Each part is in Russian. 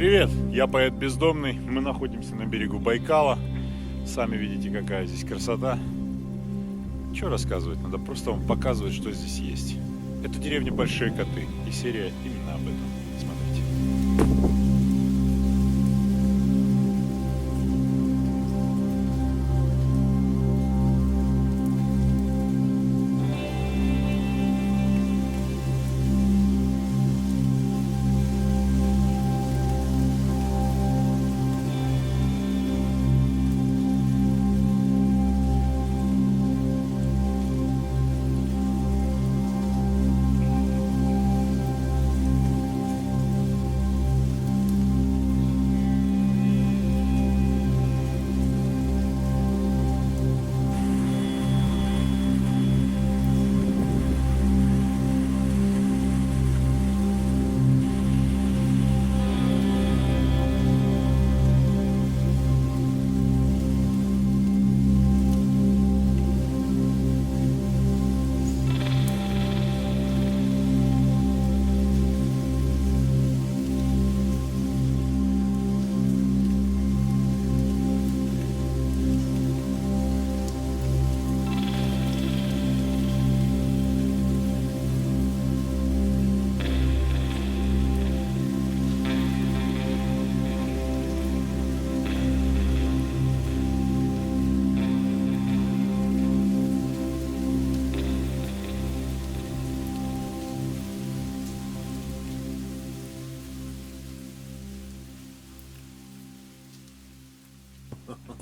Привет, я поэт Бездомный. Мы находимся на берегу Байкала. Сами видите, какая здесь красота. Что рассказывать? Надо просто вам показывать, что здесь есть. Это деревня Большие Коты, и серия именно об этом. Смотрите.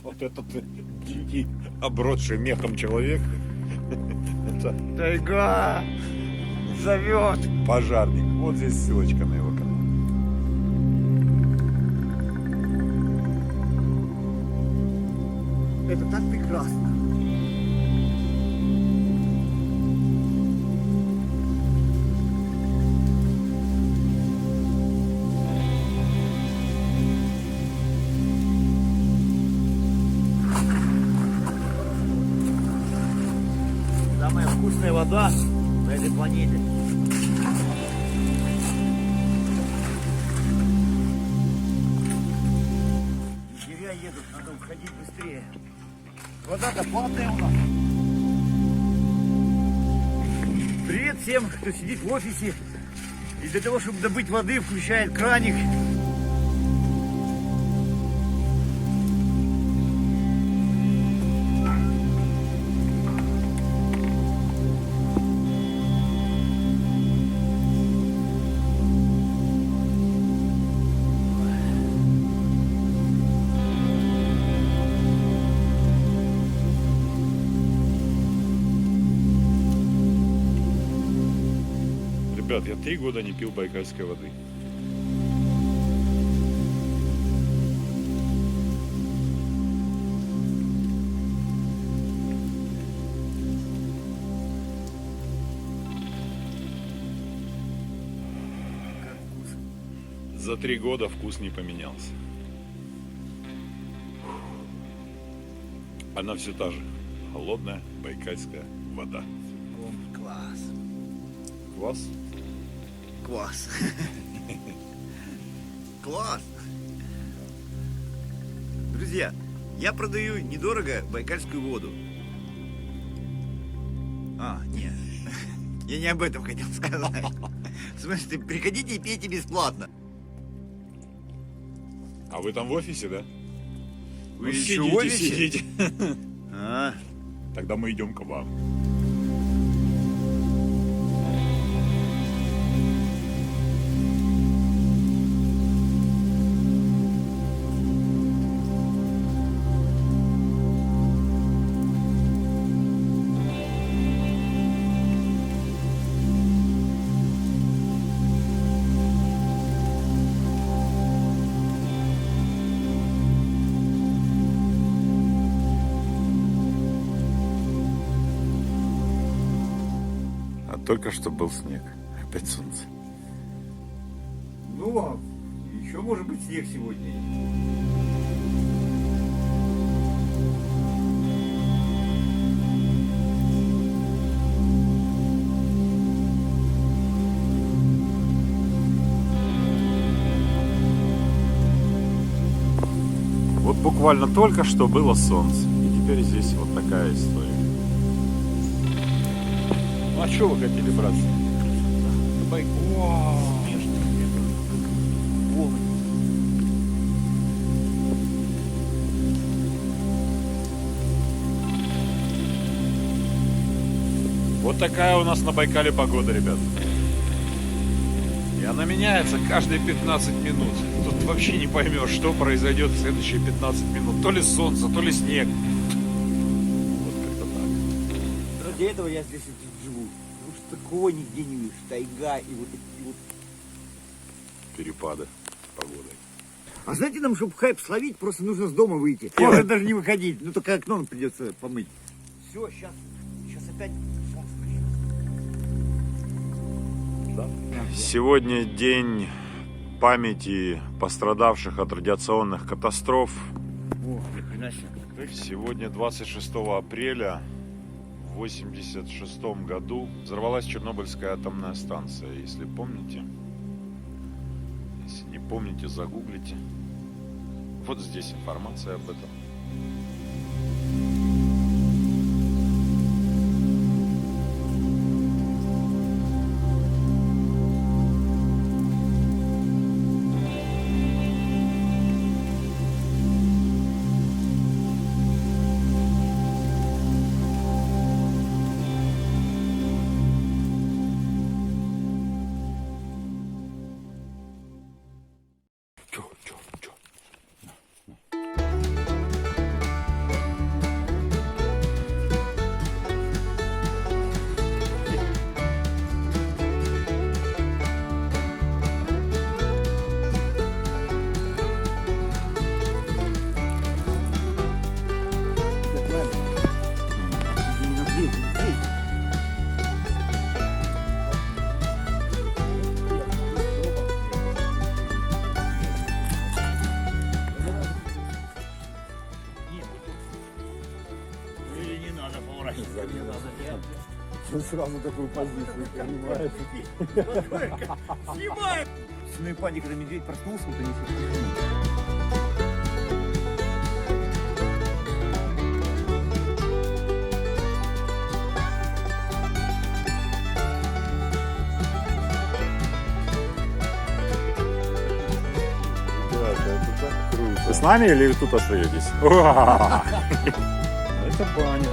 Вот этот дикий, обросший мехом человек. Это Тайга зовет. пожарник. Вот здесь ссылочка на его канал. Это так прекрасно. Самая вкусная вода на этой планете. Егеря едут, надо уходить быстрее. Вода-то платная у нас. Привет всем, кто сидит в офисе и для того, чтобы добыть воды, включает краник. Ребят, я 3 года не пил байкальской воды. За 3 года вкус не поменялся. Она все та же. Холодная байкальская вода. Класс. Квас? Класс. Класс. Друзья, я продаю недорого байкальскую воду. Нет. Я не об этом хотел сказать. В смысле, приходите и пейте бесплатно. А вы там в офисе, да? Вы Ну, еще в офисе? сидите. А, Тогда мы идем к вам. Только что был снег. Опять солнце. ну, а еще может быть снег сегодня. Буквально только что было солнце. И теперь здесь вот такая история. Ну а что вы хотели, братцы? Вау! Вот такая у нас на Байкале погода, ребят. И она меняется каждые 15 минут. Тут вообще не поймешь, что произойдет в следующие 15 минут. То ли солнце, то ли снег. Вот как-то так. Ради этого я здесь и живу. Потому что такого нигде не видишь. Тайга и вот эти вот. Перепады с погодой. А знаете, нам, чтобы хайп словить, просто нужно с дома выйти. Можно даже не выходить. Ну только окно нам придется помыть. Все, сейчас опять солнце начнется. Сегодня день памяти пострадавших от радиационных катастроф. О, ни хрена себе. Сегодня 26 апреля в 1986 году взорвалась Чернобыльская атомная станция, если помните. Если не помните, загуглите. Вот здесь информация об этом. Чё? Сразу такую позицию, понимаешь? Снимай! Ну и паник, когда медведь проснулся, вот они все. Вы с нами или тут остаетесь? Это баня.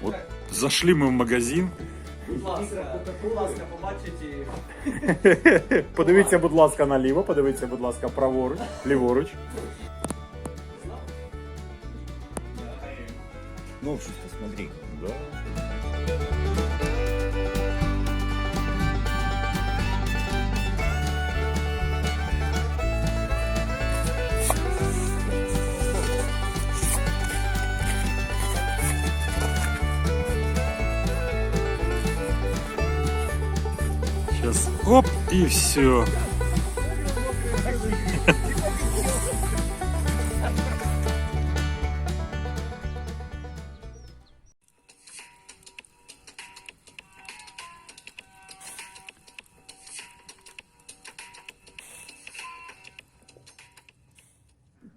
Вот зашли мы в магазин. Будь ласка, побачите. Подивіться, будь ласка, наліво, подивіться, будь ласка, праворуч, ліворуч. Новшество, смотри. Да. Сейчас оп, и все.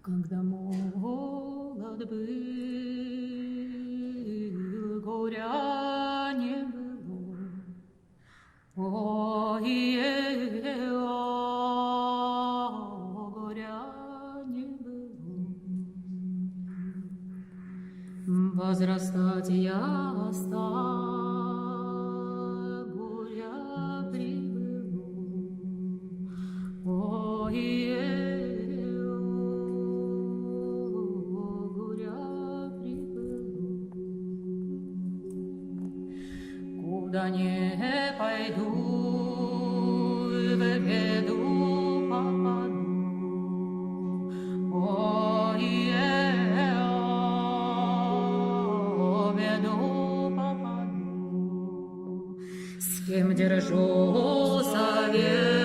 Когда молод был, горя не было. Ой, горя не было. Возрастать я стал, горя прибыло. Ой, куда не пойду, в беду попаду. кем держу совет.